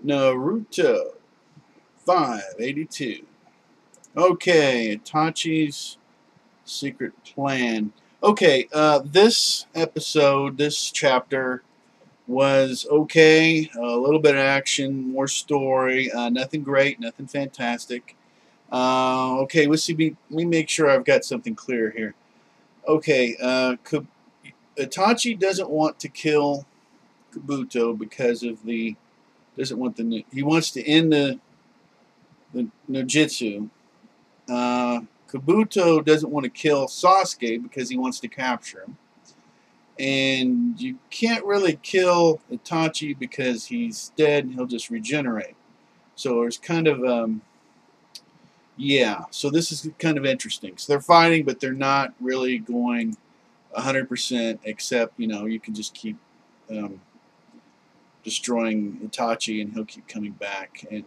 Naruto 582. Okay, Itachi's secret plan. Okay, this episode, this chapter was okay. A little bit of action, more story. Nothing great, nothing fantastic. Okay, let's see. Let me make sure I've got something clear here. Okay, Itachi doesn't want to kill Kabuto because of the doesn't want the he wants to end the Nojitsu. Kabuto doesn't want to kill Sasuke because he wants to capture him. And you can't really kill Itachi because he's dead and he'll just regenerate. So there's kind of, yeah, so this is kind of interesting. So they're fighting, but they're not really going 100%, except, you can just keep destroying Itachi and he'll keep coming back. And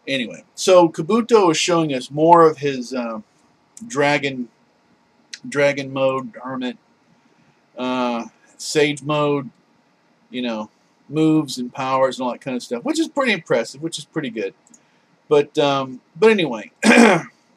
anyway, so Kabuto is showing us more of his dragon mode, hermit, sage mode, moves and powers and all that kind of stuff, which is pretty impressive, which is pretty good. But anyway,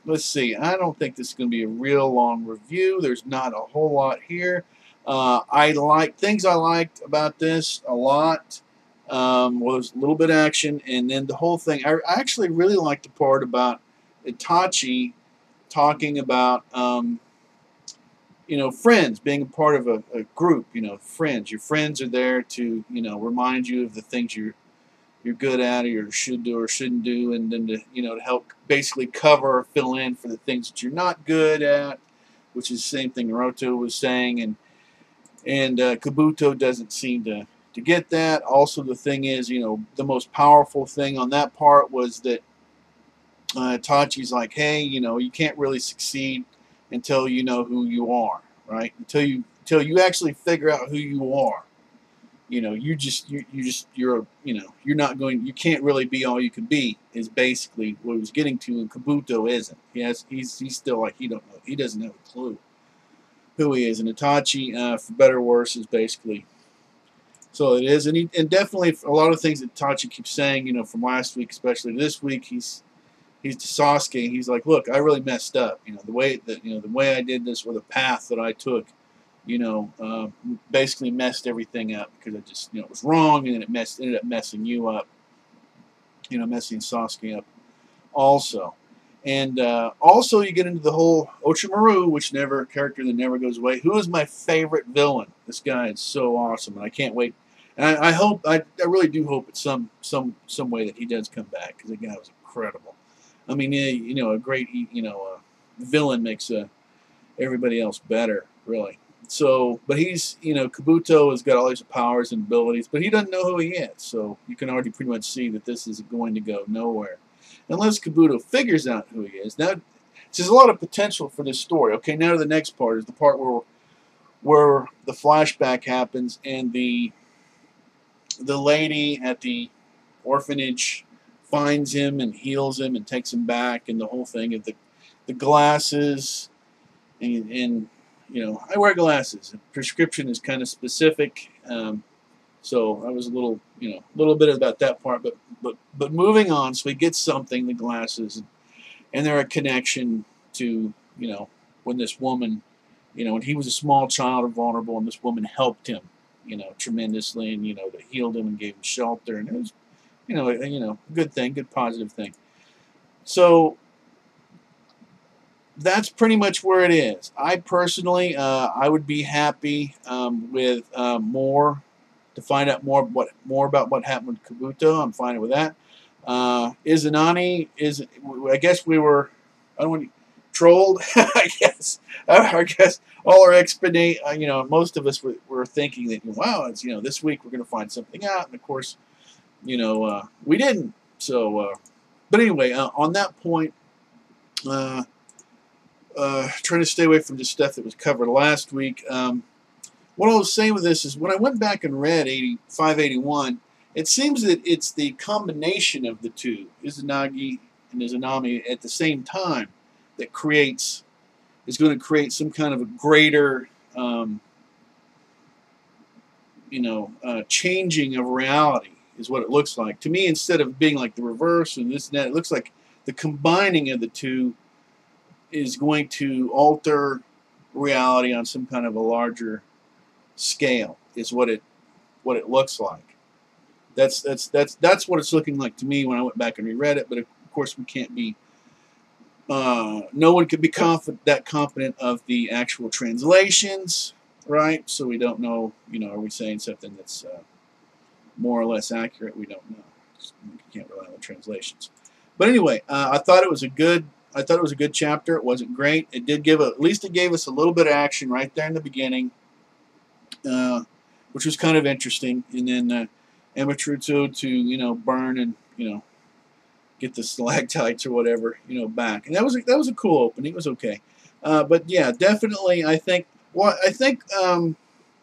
let's see. I don't think this is going to be a real long review. There's not a whole lot here. I liked about this a lot. Well, there's a little bit of action, and then the whole thing. I actually really liked the part about Itachi talking about, friends, being a part of a group. Friends. Your friends are there to, remind you of the things you're good at, or should do or shouldn't do, and then to help basically cover or fill in for the things that you're not good at, which is the same thing Naruto was saying, and Kabuto doesn't seem to get that. Also, the thing is, the most powerful thing on that part was that Itachi's like, hey, you can't really succeed until you know who you are, right? Until you actually figure out who you are. You can't really be all you can be, is basically what he was getting to, and Kabuto isn't. He's still like, he doesn't have a clue who he is, and Itachi, for better or worse, is basically, so it is, and definitely a lot of things that Itachi keeps saying, from last week, especially this week, he's to Sasuke, he's like, look, I really messed up, the way I did this, or the path that I took, basically messed everything up, because I just, it was wrong, and then it ended up messing you up, messing Sasuke up also. And also you get into the whole Orochimaru, character that never goes away, who is my favorite villain. This guy is so awesome, and I can't wait. And I really do hope at some way that he does come back, because the guy was incredible. I mean, a great, villain makes everybody else better, really. So, but he's, Kabuto has got all these powers and abilities, but he doesn't know who he is. So you can already pretty much see that this is going to go nowhere unless Kabuto figures out who he is. Now, there's a lot of potential for this story. Okay, now to the next part, is the part where the flashback happens, and the lady at the orphanage finds him and heals him and takes him back, and the whole thing of the glasses, and I wear glasses. The prescription is kind of specific, so I was a little bit about that part. But moving on, so he gets something, the glasses, and they're a connection to when this woman, when he was a small child and vulnerable, and this woman helped him, tremendously, and that healed him and gave him shelter, and it was, a good thing, good positive thing. So that's pretty much where it is. I personally, I would be happy with more, to find out more about what happened with Kabuto. I'm fine with that. Izanami is, I guess we were, I don't want to, trolled. I guess all our explanation, most of us were thinking that, wow, it's, this week we're going to find something out, and of course, we didn't. So, but anyway, on that point, trying to stay away from the stuff that was covered last week. What I was saying with this is, when I went back and read 581, it seems that it's the combination of the two, Izanagi and Izanami, at the same time, that is going to create some kind of a greater, changing of reality. is what it looks like. To me, instead of being like the reverse and this and that, it looks like the combining of the two is going to alter reality on some kind of a larger scale, is what it looks like. That's what it's looking like to me when I went back and reread it. But of course, we can't be. No one could be that confident of the actual translations, right? So we don't know. Are we saying something that's more or less accurate? We don't know. We can't rely on the translations. But anyway, I thought it was a good chapter. It wasn't great. It did at least it gave us a little bit of action right there in the beginning, which was kind of interesting. And then Naruto to burn and get the stalactites or whatever back. And that was a cool opening. It was okay. But yeah, definitely I think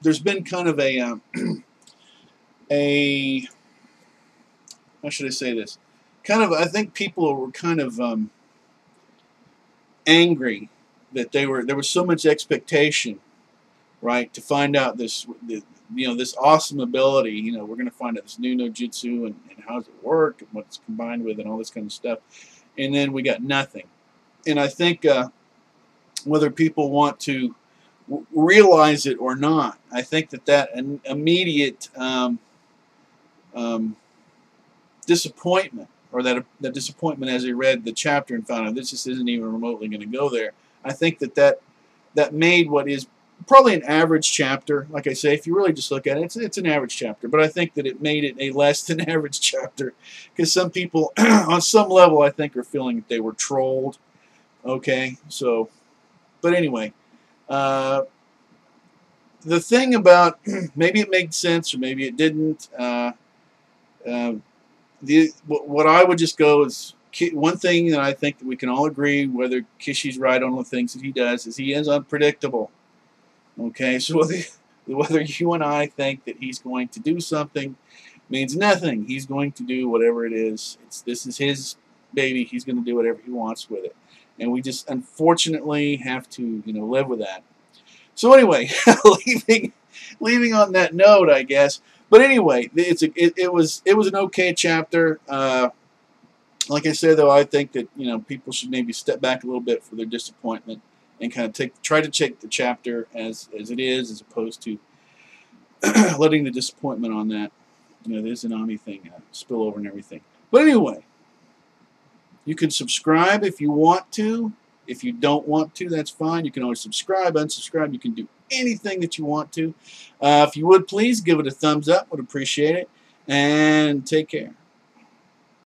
there's been kind of a how should I say this? I think people were kind of angry that there was so much expectation, right, to find out this awesome ability. We're going to find out this new no jutsu and how does it work and what it's combined with and all this kind of stuff, and then we got nothing. And I think whether people want to realize it or not, I think that immediate disappointment, or that disappointment as they read the chapter and found out this just isn't even remotely going to go there. I think that made what is probably an average chapter. Like I say, if you really just look at it, it's an average chapter. But I think that it made it a less than average chapter, because some people, on some level, I think, are feeling that they were trolled. Okay, so, but anyway, the thing about maybe it made sense or maybe it didn't. What I would just go is, one thing that I think that we can all agree, whether Kishi's right on the things that he does, is he is unpredictable. Okay, so whether you and I think that he's going to do something means nothing. He's going to do whatever it is. This is his baby. He's going to do whatever he wants with it, and we just unfortunately have to live with that. So anyway, leaving on that note, I guess. But anyway, it was an okay chapter. Like I said, though, I think that people should maybe step back a little bit for their disappointment and kind of try to take the chapter as it is, as opposed to letting the disappointment on that the Izanami thing spill over and everything. But anyway, you can subscribe if you want to. If you don't want to, that's fine. You can always subscribe, unsubscribe. You can do anything that you want to. If you would, please give it a thumbs up. Would appreciate it. And take care.